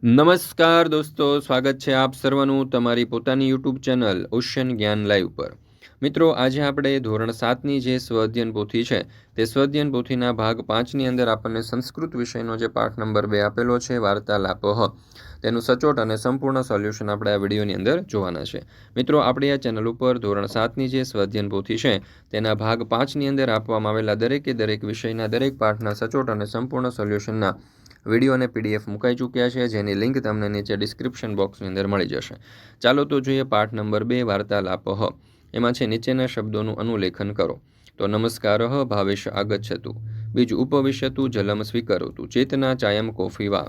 નમસ્કાર દોસ્તો, સ્વાગત છે આપ સર્વનું તમારી પોતાની યુટ્યુબ ચેનલ ઓશન જ્ઞાન લાઈવ પર। મિત્રો, આજે આપણે ધોરણ 7ની જે સ્વઅધ્યયન પોથી છે તે સ્વઅધ્યયન પોથીના ભાગ 5ની અંદર આપણને સંસ્કૃત વિષયનો જે પાઠ નંબર 2 આપેલો છે વાર્તાલાપઃ, તેનું સચોટ અને સંપૂર્ણ સોલ્યુશન આપણે આ વિડીયોની અંદર જોવાના છે। મિત્રો, આપણી આ ચેનલ ઉપર ધોરણ 7ની જે સ્વઅધ્યયન પોથી છે તેના ભાગ 5ની અંદર આપવામાં આવેલા દરેકે દરેક વિષયના દરેક પાઠના સચોટ અને સંપૂર્ણ સોલ્યુશનના વિડીયો અને પીડીએફ મુકાઈ ચૂક્યા છે, જેની લિંક તમને નીચે ડિસ્ક્રિપ્શન બોક્સની અંદર મળી જશે। ચાલો તો જોઈએ પાઠ નંબર 2 વાર્તાલાપઃ। એમાં છે નીચેના શબ્દોનું અનુલેખન કરો। તો નમસ્કારઃ ભાવેશ આગચ્છતુ, બીજું ઉપવિશતુ જલમ સ્વીકરોતુ, ચેતના ચાયમ કોફી વા।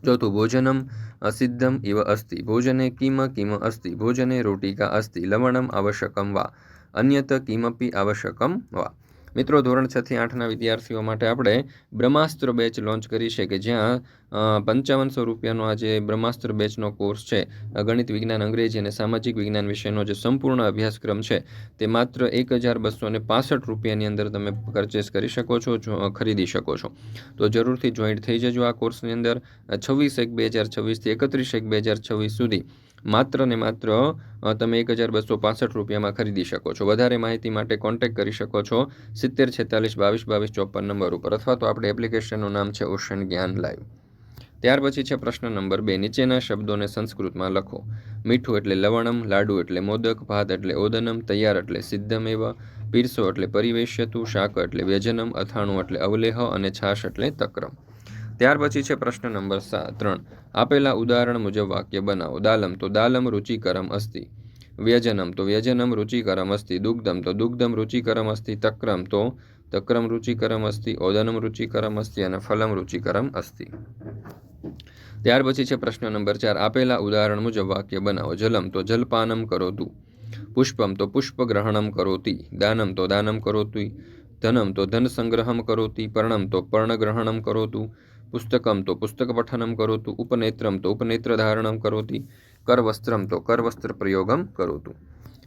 ચોથું ભોજનમ અસિદ્ધમ ઇવ અસ્તિ, ભોજને કિમ કિમ અસ્તિ, ભોજને રોટિકા અસ્તિ, લવણમ આવશ્યકમ વા, અન્યત કિમપી આવશ્યકમ વા। મિત્રો, ધોરણ 6 થી 8ના વિદ્યાર્થીઓ માટે આપણે બ્રહ્માસ્ત્ર બેચ લોન્ચ કરી છે કે જ્યાં 5500 રૂપિયાનો આ જે બ્રહ્માસ્ત્ર બેચનો કોર્સ છે, ગણિત વિજ્ઞાન અંગ્રેજી અને સામાજિક વિજ્ઞાન વિષયનો જે સંપૂર્ણ અભ્યાસક્રમ છે તે માત્ર 1265 રૂપિયાની અંદર તમે પરચેસ કરી શકો છો, ખરીદી શકો છો। તો જરૂરથી જોઈન્ટ થઈ જજો આ કોર્સની અંદર। 26/1/2026 થી 31/1/2026 સુધી માત્ર ને માત્ર તમે 1265 રૂપિયામાં ખરીદી શકો છો। વધારે માહિતી માટે કોન્ટેક્ટ કરી શકો છો 7046222254 નંબર ઉપર, અથવા તો આપણી એપ્લિકેશનનું નામ છે ઓશન જ્ઞાન લાઈવ। ત્યાર પછી છે પ્રશ્ન નંબર 2, નીચેના શબ્દોને સંસ્કૃતમાં લખો। મીઠું એટલે લવણમ, લાડુ એટલે મોદક, ભાત એટલે ઓદનમ, તૈયાર એટલે સિદ્ધમેવ, પીરસો એટલે પરિવેશ્યતુ, શાક એટલે વ્યજનમ, અથાણું એટલે અવલેહ અને છાશ એટલે તક્રમ। ત્યાર પછી છે પ્રશ્ન નંબર 3, આપેલા ઉદાહરણ મુજબ વાક્ય બનાવો। દાલમ તો દાલમ રુચિકરમ અસ્તિ, વ્યજનમ તો વ્યજનમ રુચિકરમ અસ્તિ, દુગ્ધમ તો દુગ્ધમ રુચિકરમ અસ્તિ, તક્રમ તો તક્રમ રુચિકરમ અસ્તિ, ઓદનમ રુચિકરમ અસ્તિ અને ફલમ રુચિકરમ અસ્તિ। ત્યાર પછી છે પ્રશ્ન નંબર 4, આપેલા ઉદાહરણ મુજબ વાક્ય બનાવો। જલમ તો જલપાનમ કરોતુ, પુષ્પમ તો પુષ્પગ્રહણમ કરોતિ, દાનમ તો દાનમ કરોતિ, ધનમ તો ધન સંગ્રહમ કરોતિ, પર્ણમ તો પર્ણગ્રહણમ કરોતુ, પુસ્તકમ તો પુસ્તક પઠનમ કરોતુ, ઉપનેત્રમ તો ઉપનેત્ર ધારણમ કરોતિ, કરવસ્ત્રમ તો કરવસ્ત્ર પ્રયોગમ કરોતુ।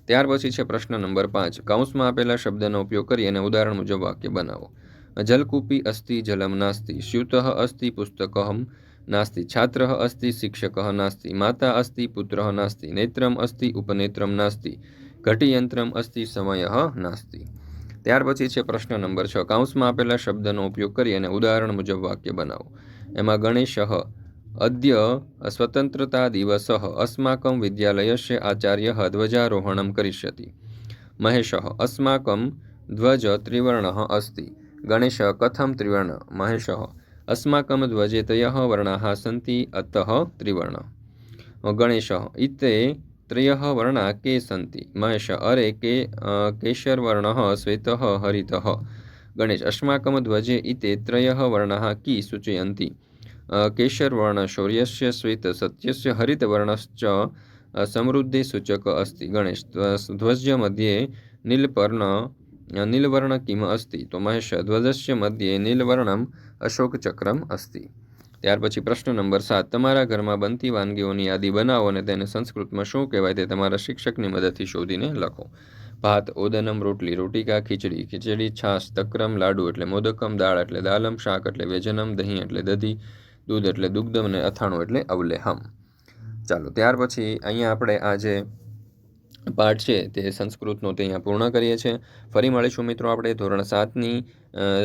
ત્યાર પછી છે પ્રશ્ન નંબર 5, કૌંસમાં આપેલા શબ્દનો ઉપયોગ કરી અને ઉદાહરણ મુજબ વાક્ય બનાવો। જલકૂપી અસ્તિ જલમ નાસ્તિ, સ્યુતઃ અસ્તિ પુસ્તકહમ નાસ્તિ, છાત્રઃ અસ્તિ શિક્ષકઃ નાસ્તિ, માતા અસ્તિ પુત્રઃ નાસ્તિ, નેત્રમ અસ્તિ ઉપનેત્રમ નાસ્તિ, ઘટિયંત્રમ અસ્તિ સમયઃ નાસ્તિ। ત્યાર પછી છે પ્રશ્ન નંબર 6, કૌંસમાં આપેલા શબ્દનો ઉપયોગ કરી અને ઉદાહરણ મુજબ વાક્ય બનાવો। એમાં ગણેશઃ અદ્ય સ્વતંત્રતા દિવસઃ અસ્માકં વિદ્યાલયસ્ય આચાર્યઃ ધ્વજારોહણમ કરિષ્યતિ, મહેશઃ અસ્માકં ધ્વજ ત્રિવર્ણઃ અસ્તિ, ગણેશ કથમ ત્રિવર્ણ, મહેશઃ अस्माकं ध्वजे त्रयः वर्णाः सन्ति अतः त्रिवर्ण, गणेश इते त्रयः वर्णा के सन्ति, महेश अरे के केशरवर्णः श्वेतः हरितः, गणेश अस्माकं ध्वजे इते त्रयः वर्णाः की सूचयन्ति, केशरवर्ण शौर्यस्य, श्वेतसत्यस्य, हरितवर्णश्च समृद्धि सूचक अस्ति, गणेश ध्वजस्य मध्ये नीलवर्ण किम अस्ति, तो महेश ध्वजस्य मध्ये नीलवर्णम अशोक चक्रम अस्ति। ત્યાર પછી પ્રશ્ન નંબર 7, તમારા ઘરમાં બનતી વાનગીઓની યાદી બનાવો અને તેને સંસ્કૃતમાં શું કહેવાય તે તમારા શિક્ષકની મદદથી શોધીને લખો। ભાત ઓદનમ, રોટલી રોટિકા, ખીચડી ખીચડી, છાશ તક્રમ, લાડુ એટલે મોદકમ, દાળ એટલે દાલમ, શાક એટલે વ્યજનમ, દહીં એટલે દધી, દૂધ એટલે દુગ્ધમ અને અથાણું એટલે અવલેહમ। ચાલો, ત્યાર પછી અહીંયા આપણે આજે પાઠ છે તે સંસ્કૃતનો તે અહીંયા પૂર્ણ કરીએ છીએ। ફરી મળીશું મિત્રો આપણે ધોરણ 7ની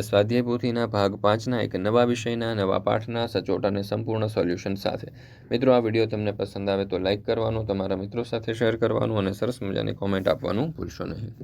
સ્વાધ્યાય પોથીના ભાગ 5ના એક નવા વિષયના નવા પાઠના સચોટ અને સંપૂર્ણ સોલ્યુશન સાથે। મિત્રો, આ વિડીયો તમને પસંદ આવે તો લાઇક કરવાનું, તમારા મિત્રો સાથે શેર કરવાનું અને સરસ મજાની કોમેન્ટ આપવાનું ભૂલશો નહીં।